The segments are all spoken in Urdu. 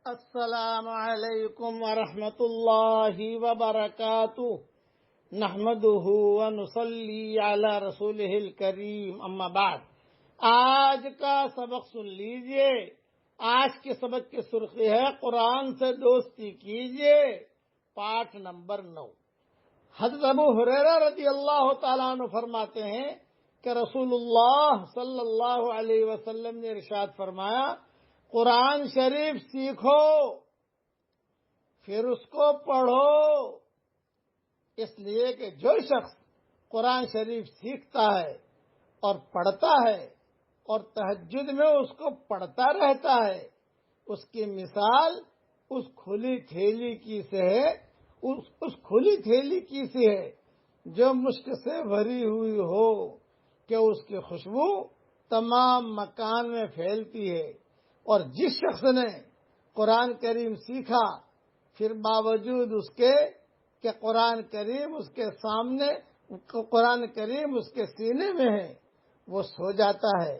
السلام علیکم ورحمۃ اللہ وبرکاتہ نحمده ونصلی علی رسولہ الکریم اما بعد۔ آج کا سبق سن لیجئے۔ آج کے سبق کی سرخی ہے قرآن سے دوستی کیجئے، پارٹ نمبر 9۔ حضرت ابو ہریرہ رضی اللہ تعالیٰ عنہ فرماتے ہیں کہ رسول اللہ صلی اللہ علیہ وسلم نے ارشاد فرمایا، قرآن شریف سیکھو پھر اس کو پڑھو، اس لیے کہ جو شخص قرآن شریف سیکھتا ہے اور پڑھتا ہے اور تہجد میں اس کو پڑھتا رہتا ہے، اس کی مثال اس کھلی تھیلی کی سے ہے، اس کھلی تھیلی کی سے ہے جو مشک سے بھری ہوئی ہو کہ اس کی خوشبو تمام مکان میں پھیلتی ہے۔ اور جس شخص نے قرآن کریم سیکھا پھر باوجود اس کے کہ قرآن کریم اس کے سامنے، قرآن کریم اس کے سینے میں ہے، وہ سو جاتا ہے،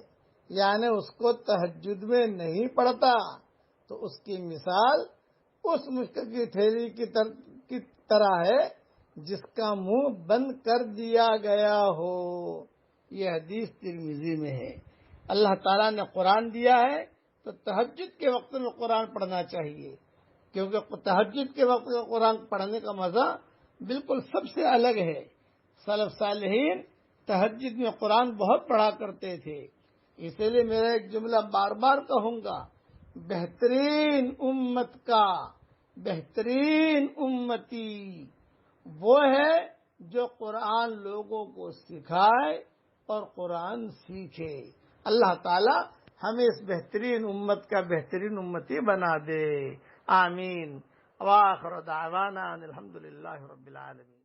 یعنی اس کو تہجد میں نہیں پڑھتا، تو اس کی مثال اس مشک کی تھیلی کی طرح ہے جس کا منہ بند کر دیا گیا ہو۔ یہ حدیث ترمذی میں ہے۔ اللہ تعالیٰ نے قرآن دیا ہے تو تہجد کے وقت میں قرآن پڑھنا چاہیے، کیونکہ تہجد کے وقت میں قرآن پڑھنے کا مزہ بالکل سب سے الگ ہے۔ سلف صالحین تہجد میں قرآن بہت پڑھا کرتے تھے، اسی لیے میرا ایک جملہ بار بار کہوں گا، بہترین امت کا بہترین امتی وہ ہے جو قرآن لوگوں کو سکھائے اور قرآن سیکھے۔ اللہ تعالی ہمیں اس بہترین امت کا بہترین امتی بنا دے، آمین۔ وآخر دعوانا ان الحمدللہ رب العالمین۔